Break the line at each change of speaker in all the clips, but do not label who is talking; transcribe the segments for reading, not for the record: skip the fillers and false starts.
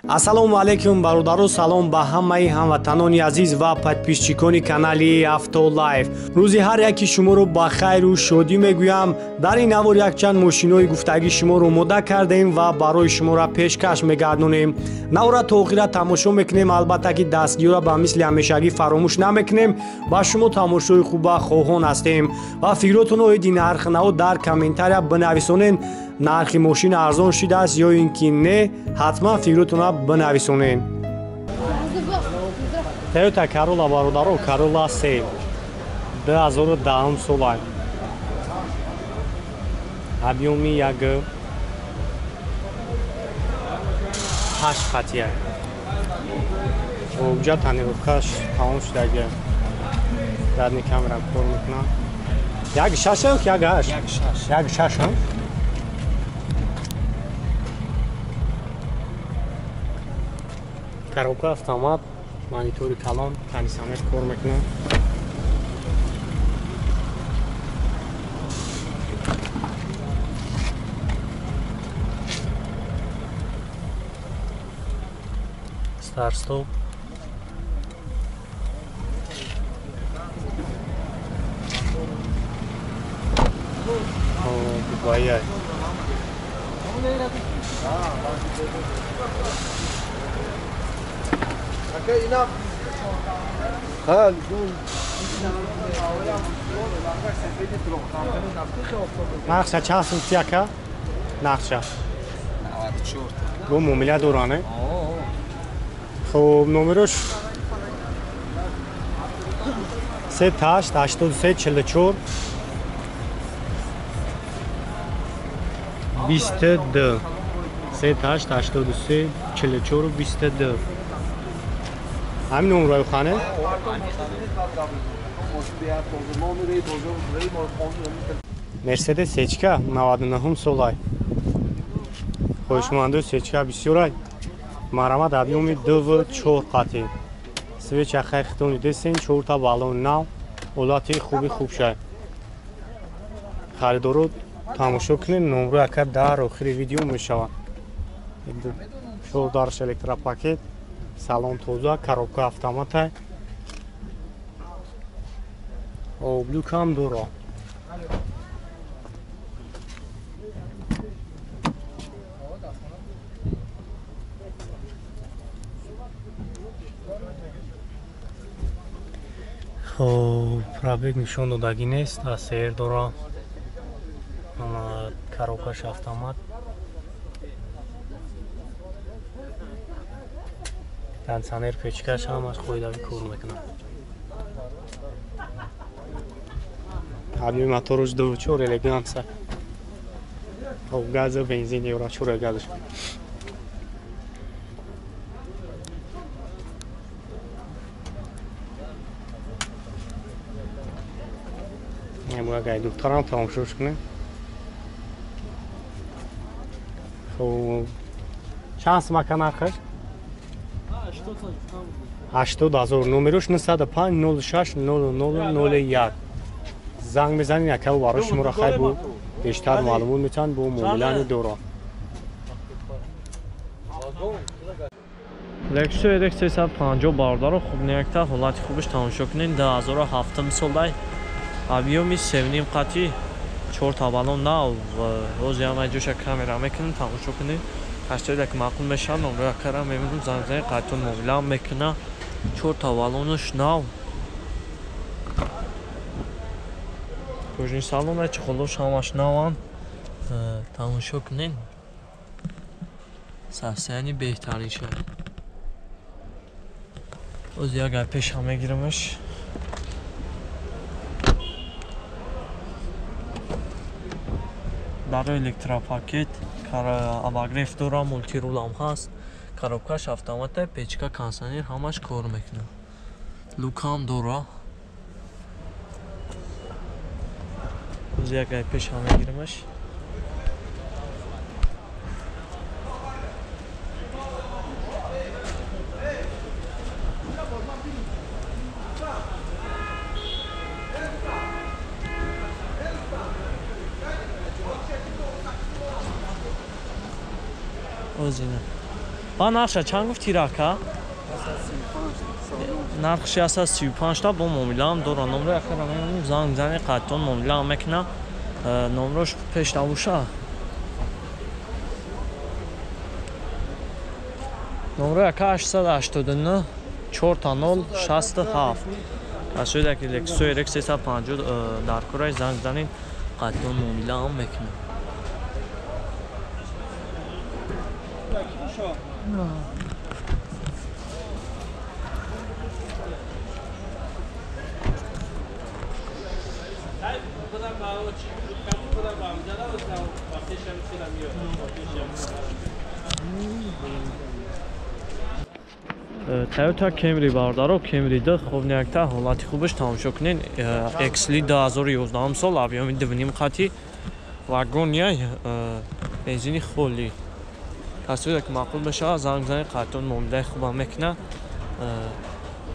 Ассалому алайкум бародару, салом ба ҳамаи ҳамватанони азиз ва подписчикони канали Автолайф. Рӯзи ҳар яки шуморо ба хайру шодӣ мегӯям. Дар ин навор якчанд мошинои гуфтагӣ шуморо омода кардем ва барои шуморо пешкаш мегардонем. Навора то охира тамошо мекунем, албатта ки дастгиёра ба мисли ҳамешагӣ фаромӯш намекунем. Ба шумо тамошои хуба хоҳон ҳастем ва фикротонро оиди нархнаҳо дар комментария бинависонед. Нархи мошин арзон шудааст ё ин ки не? Ҳатман фикротонро бинависонед. Toyota Corolla бародаро, Corolla 3 2010 сола. Объёми як 8 қатия. Обҷа танировкаш тамом шудага. Задни камера кор мекунад. Як 6 ё як 8? Як 6. Коробка автомат, монитори калон, кондиционер кор мекунад. Старт стоп. Дубай. نقشه چند سوتی که؟ نقشه
94
با مومیله دورانه؟ خب نومروش 38 83 44 22 38 83 44 22 همین نمره خانه؟ مرسدس سچکا 99 سولای خوشمانده سچکا بسیارای مرامت объёми 2 و 4 قطعی سویچ اخیر خطونی دستین 4 تا بالون نو اولادی خوب شد خریدارو تماشا کنین نمره اکر در آخر ویدیو میشود شور دارش الکتروپاکت салон тоза, коробка автомата. Облюкам дуро. Хоб, пробег нишон додагӣ нест, асер дуро. Коробкаш автомат. Кондиционер печкаш ҳамаш қоидави кор мекунад. Объёми мотораш 2.4 элеганса. Хоб газа бензин евро 4 газаш. Нема гай духтарам тамошош кунем. Хоб чанд сумака нархаш? 80000 номерош 905 06 0001 занг мезанин яка барои шуморо хайбу бештар маълумот метавонед бо муомилаи дора Lexus RX 350 бародаро хуб некта ҳолати хубаш тамошо кунед 2007 солай объёми 7 қатъи 4 та балон нав рози ҳамаи ҷоша камера мекунем тамошо кунед ҳаштоид як маъқул мешавад номро якара мемонем занг қайтон муомила мекуна 4 та балонаш нав кӯҷни салона чихолош ҳамаш наванд тамошо кунед савсияни беҳтарин шуд оз як ай пеша мегирамаш барои электропакет обогрев дора мултирулам ҳаст коробкаш автомата печка кондиционер ҳамаш кор мекунад лукам дора як ай пеша мегирамаш Ozina.
با نقشه چند گفتی راکا؟ نقشه اساس 35 تا با مومیلام دورا نمره اخرام زنگ زنی قطون مومیلام مکنه نمرش پیش نبوشه نمره اکا 889 4 تا 0 67 کسی که لکسوی رک 350 در کرای زنگ زنین قطون مومیلام مکنه Toyota Camry باردارو Camry ده خوب نیکتا حالتی خوبش تماشا کنین اکسلی 2011 سال ابیامی دوونیم خطی واگونیای بنزینی خولی کسی که معقول بشه زنگ زنی قطون مومیله خوبه میکنه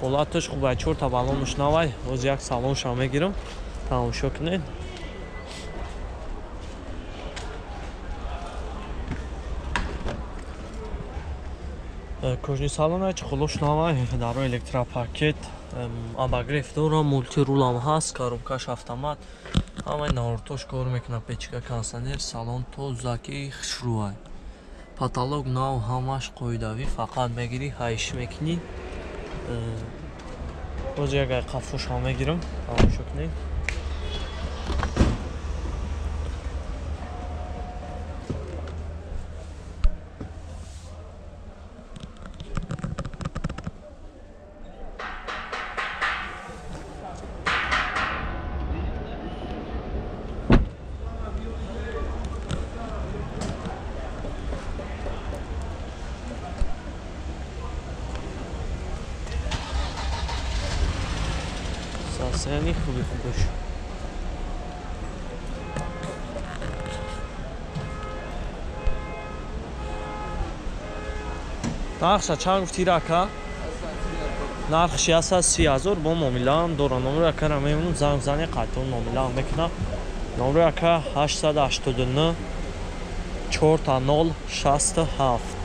حالتش خوبه چور تا بالونش نوای روز یک سالونش هم میگیرم تماشا کنین کجنی سالن های چه خلوش نامه دارو الکتراپاکت اباگریف دورا مولتی رول هم هست کاروبکاش автомат همه نورتوش کار میکنه پیچکا کانسانر سالن تو زاکی خشروه پاتالوگ ناو همش قویداوی فقط میگیری هایش میکنی روز یک قفوش هم میگیرم تماشا کنید ساسیانی خوبی خوبش نرخش چند گفتی راکا؟ نرخش اساس 30,000 با مومیلان دورا نمره اکا را میمونم زنگ زنی قطعون مومیلان میکنم نمره اکا 889 4 تا 0 67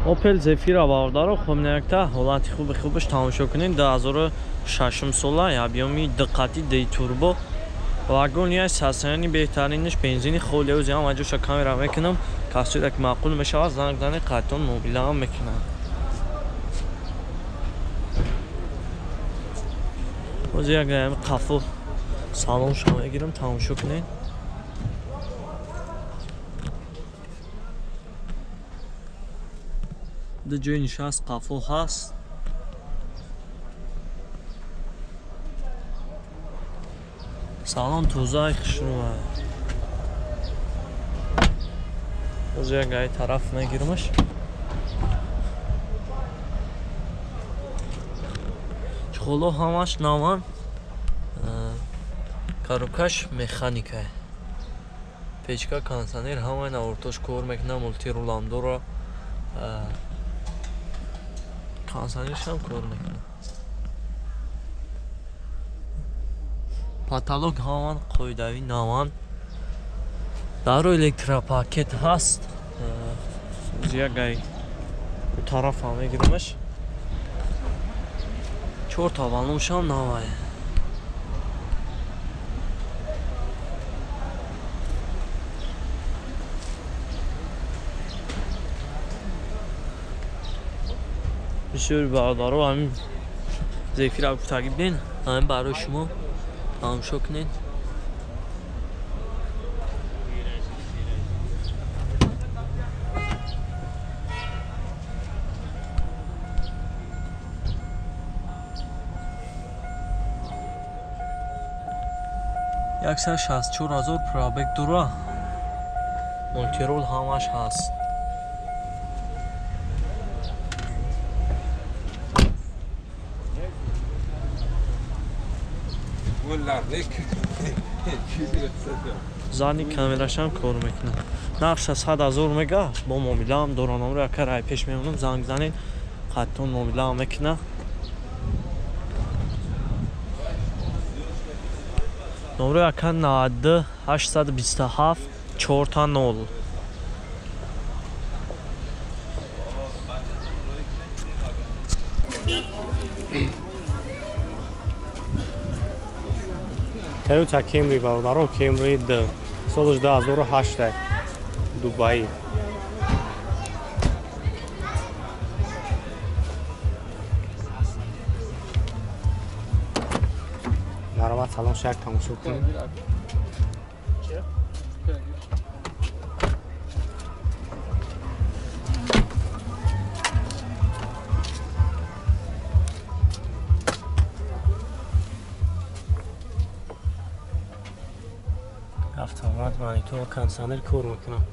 اوپل زفیر باردارو خوب نیکتا حالتی خوبش تماشا کنین 2006 ساله ابیامی دقتی دی توربو واگونیای ساسیانی بهترینش بنزینی خولی و زیام اجوشا کامera میکنم کسی که معقول میشه زنگ زنی قطون موبیله هم میکنم روز یک قفو سالون شما میگیرم تماشا کنین ده جای نشست قفو هست سالن توزای خشنوه از یک گای طرف میگیرمش چخولو همش نامان کاروبکاش مکانیکه پیچکا کانسانر همه نورتوش کور میکنه مولتی رولام دورا کانسانرش هم کار میکنه پاتالوگ همان قویداوی نامان دارو الکتراپاکت هست یک گای طرف هم میگیرمش چور تا بالونش هم نواه بسیار برادرها همین زفیر رو تقریب بین همین برای شما تماشا کنین یکسر 64,000 پرابک دورا مولتیرول همش هست
والله عليك
задни камерашам кор мекунад. Нақш аз 100,000 мегаҳаст. Бо муомилаам доронамро яка рай пеш мемонам, занг занед қаттон муомилаам мекунад. номро яка 92 827 4
Toyota Camry бародаро, Camry D. Солаш 2008 Дубай. Марават салон шак тамошо кунем. автомат монитор кондиционер кор мекунам.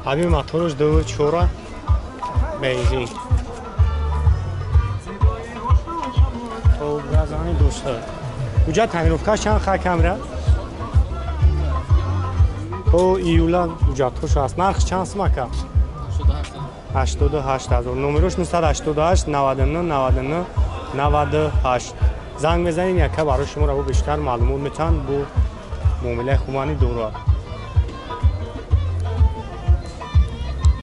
ҳамин мотораш 2.4 бензин. хуб газани дошта. куҷа таъмировкаш чанд ха камера? то июла ҳуҷҷатҳош аст. нархш чанд сум ака? 88,000. номерош 988 99 99 98. занг мезанед яка барои шумо раву бештар маълумот метаванд бо муомилаи хумани дору.